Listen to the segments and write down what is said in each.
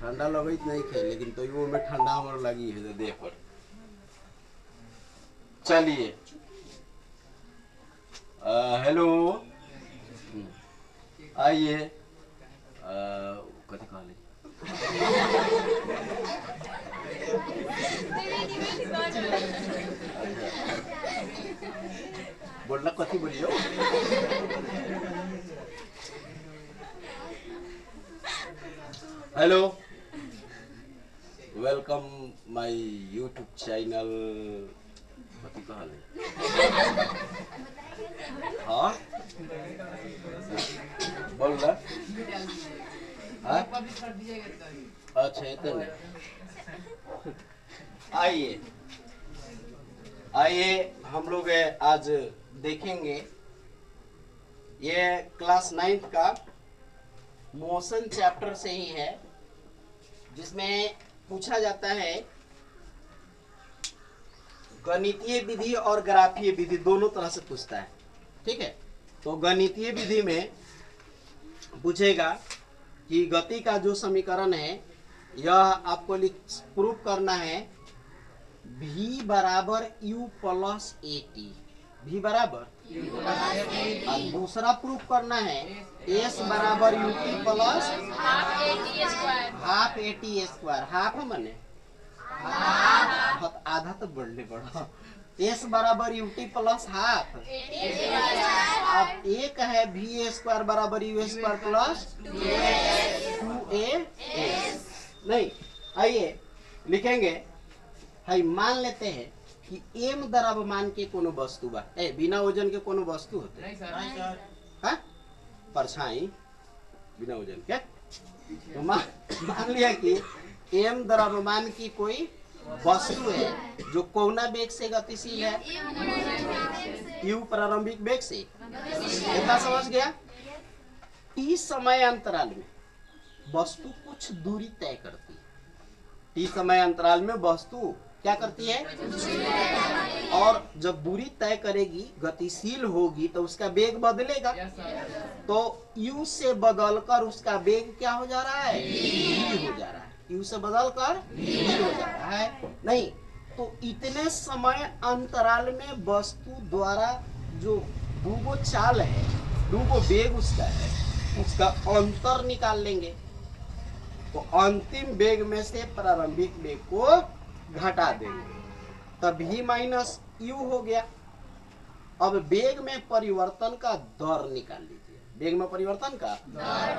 ठंडा लगत नहीं खे, लेकिन तो वो में ठंडा हमारे लगी है देह पर। चलिए, हेलो, आइए, कथी कहले बोलना, कथी बोलियो? Hello, welcome my YouTube channel. कथी कहले? हाँ बोल रहा। हाँ अच्छा, इतने आइए आइए, हम लोग आज देखेंगे ये क्लास 9th का मोशन चैप्टर से ही है, जिसमें पूछा जाता है गणितीय विधि और ग्राफीय विधि, दोनों तरह से पूछता है। ठीक है, तो गणितीय विधि में पूछेगा कि गति का जो समीकरण है यह आपको प्रूफ करना है v बराबर u plus A T, v बराबर और दूसरा प्रूफ करना है s बराबर U T plus half A T square. Half मने आधा तो बढ़ने पड़ा। s बराबर यू टी प्लस हाफ, अब एक है v स्क्वायर बराबर यू स्क्वायर प्लस 2a। नहीं, आइए लिखेंगे, हाई मान लेते हैं कि m द्रव्यमान के कोनो वस्तु बा, बिना वजन के कोनो वस्तु होते नहीं सर। हाँ, परछाई बिना वजन के, तो मान लिया कि m द्रव्यमान की कोई वस्तु है जो कोना वेग से गतिशील है, u प्रारंभिक वेग से। इतना समझ गया? t समय अंतराल में वस्तु कुछ दूरी तय करती है। t समय अंतराल में वस्तु क्या करती है? और जब दूरी तय करेगी, गतिशील होगी, तो उसका वेग बदलेगा। तो u से बदलकर उसका वेग क्या हो जा रहा है? v हो जा रहा है। u से बदलकर v हो जा रहा है। नहीं तो इतने समय अंतराल में वस्तु द्वारा जो दूगो चाल है, दूगो वेग उसका है, उसका अंतर निकाल लेंगे। तो अंतिम वेग में से प्रारंभिक वेग को घटा देंगे, तब v माइनस यू हो गया। अब वेग में परिवर्तन का दर निकाल लीजिए। वेग में परिवर्तन का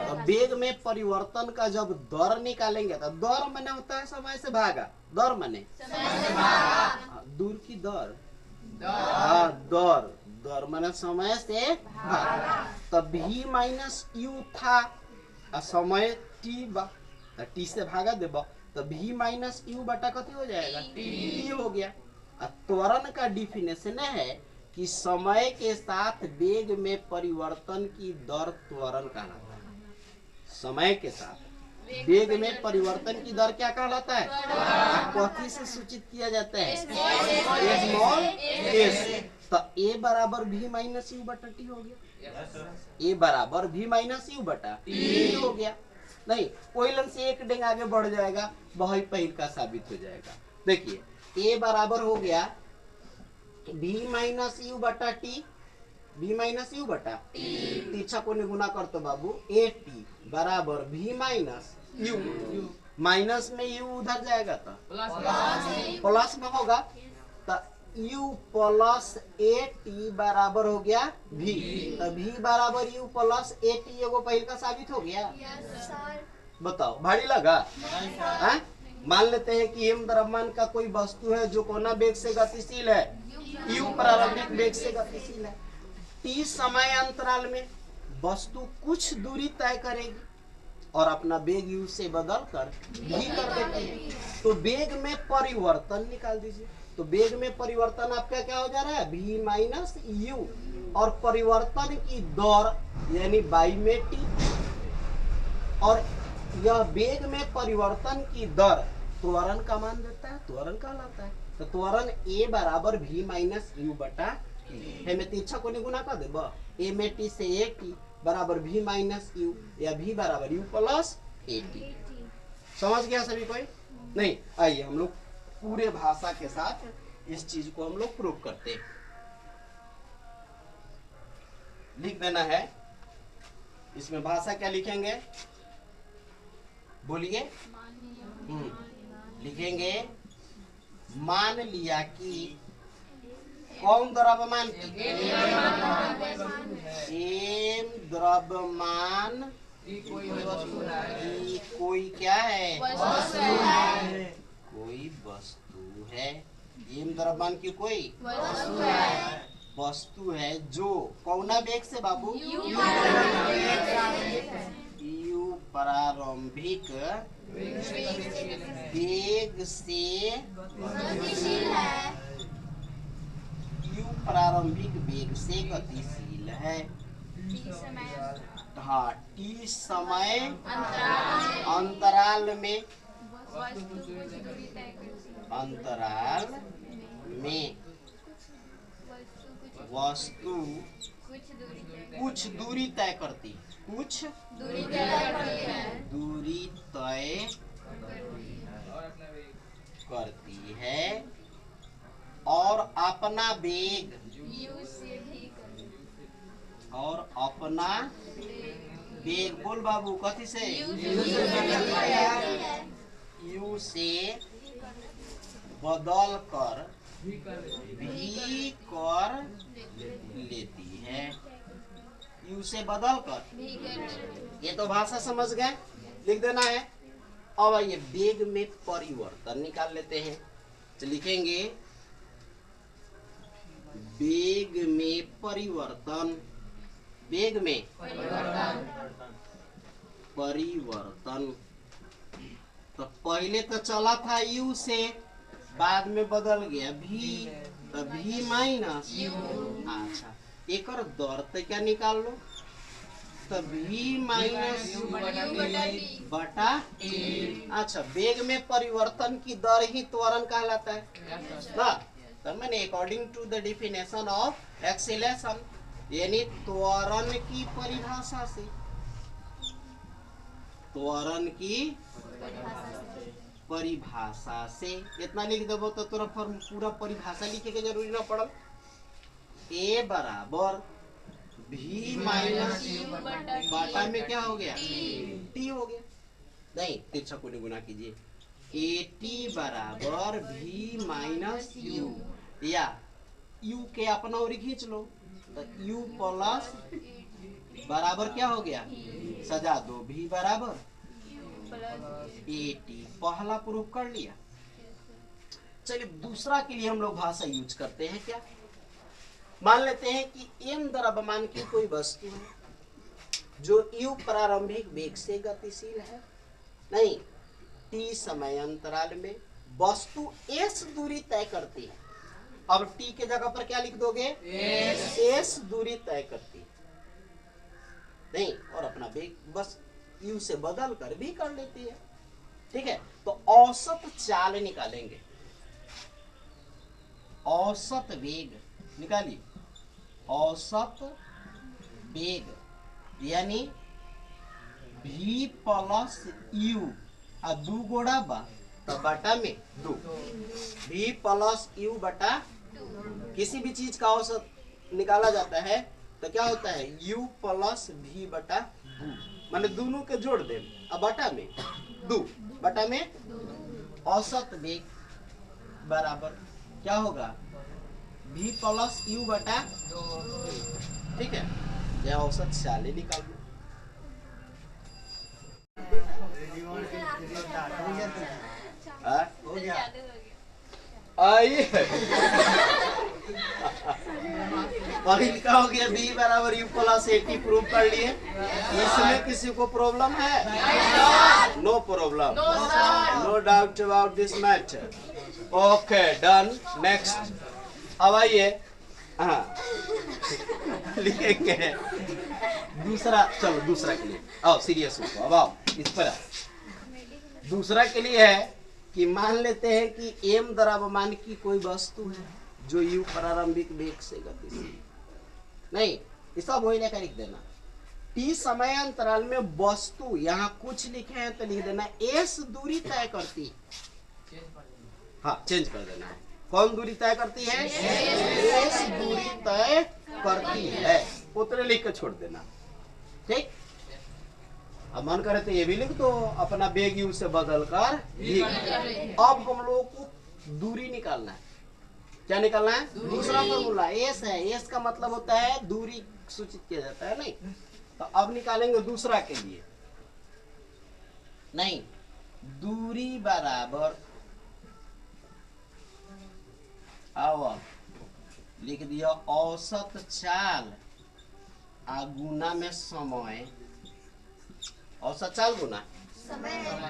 तो वेग में परिवर्तन का जब दर निकालेंगे, तो दर माने होता है समय से भागा। दर माने दूर की दर, हाँ दर, दर माने समय से भागा। तब v माइनस यू था, समय t बा, t से भागा देबा, तो v माइनस यू बटा कथी हो जाएगा? t हो गया। त्वरण का डिफिनेशन है कि समय के साथ वेग में परिवर्तन की दर त्वरण कहलाता है। समय के साथ वेग में परिवर्तन की दर क्या कहलाता है? कथी से सूचित किया जाता है? Small s। तो a बराबर v माइनस यू बटा t हो गया। a बराबर v माइनस यू बटा t हो गया। नहीं, कोई से एक डेंग आगे बढ़ जाएगा, वही पहिल का साबित हो जाएगा। देखिए, a बराबर हो गया v माइनस यू बटा टी, v माइनस यू बटा तीछा को गुना करते बाबू, ए टी बराबर v माइनस यू, माइनस में u उधर जाएगा तो प्लस में होगा, तो u प्लस ए टी बराबर हो गया v। तो v बराबर u प्लस ए टी एगो पहिल का साबित हो गया। बताओ, भारी लगा? मान लेते हैं कि m द्रव्यमान का कोई वस्तु है जो कोना वेग से गतिशील है, u प्रारंभिक वेग से गतिशील है। t समय अंतराल में वस्तु कुछ दूरी तय करेगी और अपना वेग u से बदलकर v कर देती है। तो वेग में परिवर्तन निकाल दीजिए। तो वेग में परिवर्तन आपका क्या हो जा रहा है? v माइनस यू, और परिवर्तन की दर यानी बाई में t, और यह वेग में परिवर्तन की दर त्वरण का मान देता है, त्वरण कहलाता है। तो त्वरण a बराबर v माइनस यू बटा टी में तीछा को गुना कर देबो, a में t से a t बराबर v माइनस यू, या v बराबर u प्लस a t। समझ गया सभी कोई? नहीं, आइए हम लोग पूरे भाषा के साथ इस चीज को हम लोग प्रूव करते हैं। लिख देना है, इसमें भाषा क्या लिखेंगे बोलिए? लिखेंगे मान लिया कि कौन द्रव्यमान की? एम द्रव्यमान की कोई क्या है? कोई वस्तु है। एम द्रव्यमान की कोई वस्तु है जो कौना वेग से बाबू? यू प्रारंभिक वेग से यू प्रारंभिक वेग से गतिशील है। हाँ, टी समय अंतराल में वस्तु कुछ दूरी तय करती है और अपना वेग बोल बाबू कथी से? यू से बदल कर भी कर लेती है। यू से बदल कर, ये तो भाषा समझ गए, लिख देना है। अब ये वेग में परिवर्तन निकाल लेते हैं, तो लिखेंगे वेग में परिवर्तन। वेग में परिवर्तन तो पहले तो चला था यू से, बाद में बदल गया भी, तो भी माइनस। अच्छा, एक और दर तो क्या निकाल लो, तो भी माइनस बटा। अच्छा, वेग में परिवर्तन की दर ही त्वरण कहलाता है ना। तो मैंने according to the definition of acceleration, यानी त्वरण की परिभाषा से, त्वरण की परिभाषा से इतना लिख दो तो तोरा पूरा परिभाषा लिखे के जरूरी ना पड़ल। ए बराबर भी माइनस बाटा में क्या हो गया? टी हो गया। नहीं, तिरछा को गुना कीजिए, ए टी बराबर भी माइनस यू, या यू के अपना और खींच लो तो यू प्लस बराबर क्या हो गया? सजा दो, भी बराबर ए टी। पहला प्रूफ कर लिया। चलिए दूसरा के लिए हम लोग भाषा यूज करते हैं। क्या मान लेते हैं कि एम द्रव्यमान की कोई वस्तु है जो यू प्रारंभिक वेग से गतिशील है। नहीं, टी समय अंतराल में वस्तु एस दूरी तय करती है। अब टी के जगह पर क्या लिख दोगे? एस दूरी तय करती है। नहीं, और अपना वेग बस यू से बदल कर भी कर लेती है। ठीक है, तो औसत चाल निकालेंगे। औसत वेग निकालिए। औसत वेग यानी v प्लस यू आ दू गोड़ा बा तो बटा में दो, v प्लस यू बटा। किसी भी चीज का औसत निकाला जाता है तो क्या होता है? u प्लस v बटा दू, माने दोनों के जोड़ दे, अब बटा में दो, बटा में औसत वेग बराबर क्या होगा? v प्लस यू बटा। ठीक है, यह औसत चाल निकाल लो। हो गया? आइए क्या हो गया? बी बराबर यू प्लस एटी प्रूव कर लिए। इसमें किसी को प्रॉब्लम है? No problem, no doubt about this matter. Okay, done. Next, अब आइए, हाँ लिखेंगे दूसरा। चलो दूसरा के लिए आओ, सीरियस हो, अब आओ इस पर। दूसरा के लिए है कि मान लेते हैं कि एम द्रव्यमान की कोई वस्तु है जो यू प्रारंभिक वेग से गतिशील। नहीं, ये सब वही लेकर लिख देना। टी समय अंतराल में वस्तु, यहाँ कुछ लिखे हैं तो लिख देना एस दूरी तय करती, हाँ चेंज कर देना है। कौन दूरी तय करती है? एस दूरी तय करती है, उतने लिख के छोड़ देना। ठीक, अब मन करे तो ये भी लिख दो, अपना बेग यू से बदल कर लिख। अब हम लोगों को दूरी निकालना है। क्या निकालना है? दूसरा फॉर्मूला एस है। एस का मतलब होता है दूरी सूचित किया जाता है, नहीं? तो अब निकालेंगे दूसरा के लिए। नहीं, दूरी बराबर, आओ लिख दिया औसत चाल आ गुना में समय। औसत चाल गुना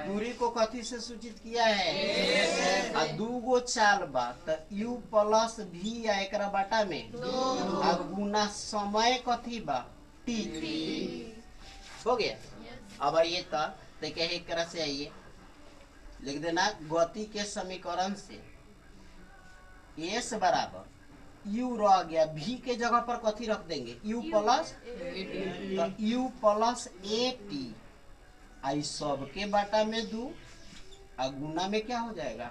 दूरी को कथी से सूचित किया है? आ दूगो चाल बा तो u प्लस भी आ एकरा बाटा में आ गुना समय कथी बा? t। हो गया। अब ये तो एक तरह से आइए लिख देना गति के समीकरण से s बराबर u रह गया, v के जगह पर कथी रख देंगे? u प्लस, तो u plus A T I सब के बाटा में 2 और गुना में क्या हो जाएगा?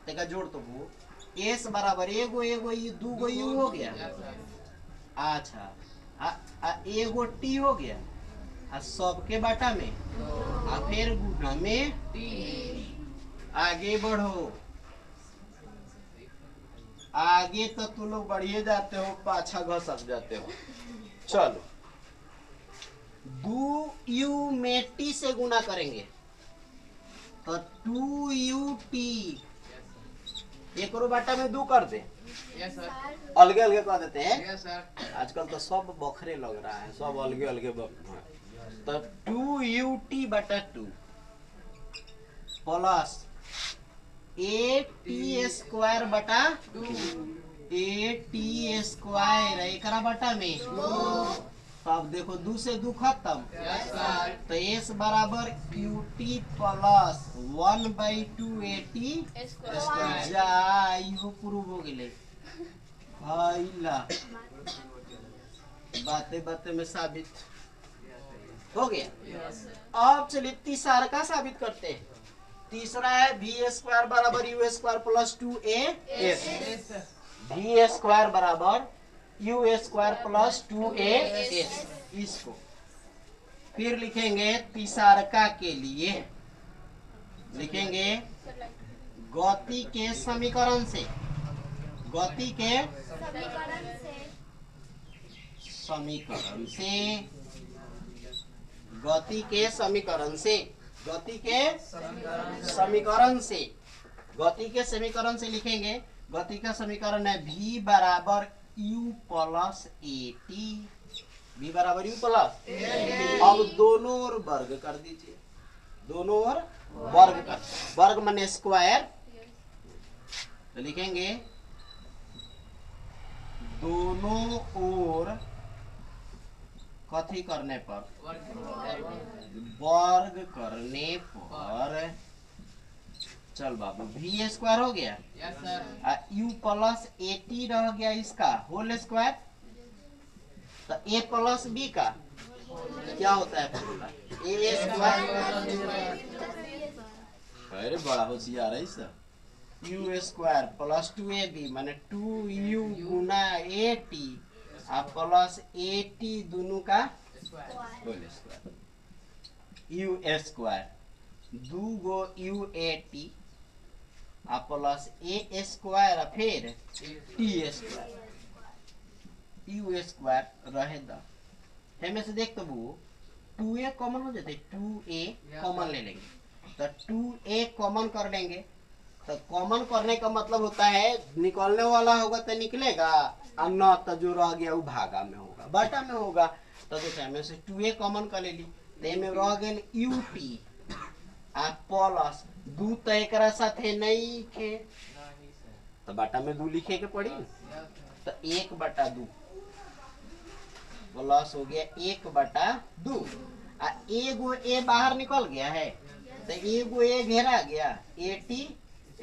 तेका जोड़ तो वो एस बराबर एगो एगो ये 2 गो यू हो गया। अच्छा, एगो टी हो गया और सब के बाटा में और फिर गुना में आगे बढ़ो। आगे तो तुम लोग बढ़िए जाते हो, पाछा घसक जाते हो। चलो 2u में t से गुना करेंगे तो 2ut, एक बाटा में 2 कर दे। अलगे अलगे कर देते हैं। आजकल तो सब बखरे लग रहा है, सब अलगे अलगे तो 2ut बटा 2 प्लस ए टी स्क्वायर बटा 2, ए टी स्क्वायर एकरा बटा में। अब देखो 2 से 2 खत्म, तो एस बराबर Q T plus 1/2 A T square. इहो प्रूव हो गए भाईला, बातें बातें में साबित हो गया। अब चलिए तीसरा का साबित करते हैं। तीसरा है वी स्क्वायर बराबर u square plus 2a s. V square बराबर u square plus 2a s. इसको फिर लिखेंगे तीसरा के लिए, लिखेंगे गति के समीकरण से, गति के समीकरण से, गति के समीकरण से, गति के समीकरण से, गति के समीकरण से लिखेंगे। गति का समीकरण है v बराबर u plus A T, v बराबर u प्लस। अब दोनों ओर वर्ग कर दीजिए, दोनों ओर वर्ग कर, वर्ग माने स्क्वायर। तो लिखेंगे दोनों ओर कथी करने पर? वर्ग करने पर। चल बाबू वी स्क्वायर हो गया, यू प्लस ए टी रह गया इसका होल स्क्वायर। तो ए प्लस बी का क्या होता है फॉर्मूला? ए स्क्वायर। अरे बड़ा होशियार है sir. You square plus 2ab माने 2u गुना A T plus A T दोनों का होल स्क्वायर। यू स्क्वायर 2 गो U A T plus A square फिर टी स्क्वायर। यू स्क्वायर रहे द में से देख तो वो 2a कॉमन हो जाते, 2a कॉमन ले लेंगे तो 2a कॉमन कर लेंगे। तो कॉमन करने का मतलब होता है निकलने वाला होगा तो निकलेगा और न तो जो रह गया वो भागा में होगा, बाटा में होगा। तो देखो में से 2a कॉमन कर लेली तो में रह गए ut प्लस 2 तो एक साथे नहीं खे तो बाटा में 2 लिखे के पड़ी तो 1/2 प्लस हो गया 1/2 एगो ए बाहर निकल गया है तो एगो ए घेरा गया ए टी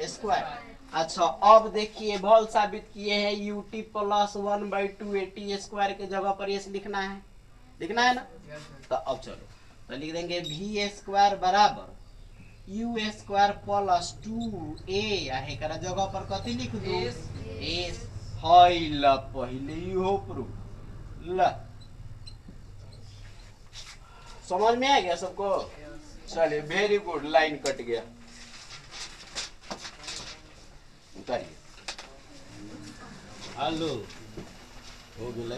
स्क्वायर। अच्छा अब देखिए बल साबित किए हैं ut plus 1/2 A T square के जगह पर एस लिखना है लिखना है ना। तो अब चलो तो लिख देंगे वी स्क्वायर बराबर यू स्क्वायर प्लस 2a आहे करा जगह पर कथी लिख दो एस हाई ला पहले इहो प्रूफ ला समझ में आ गया सबको। चलिए वेरी गुड लाइन कट गया उतारिए हेलो हो गया।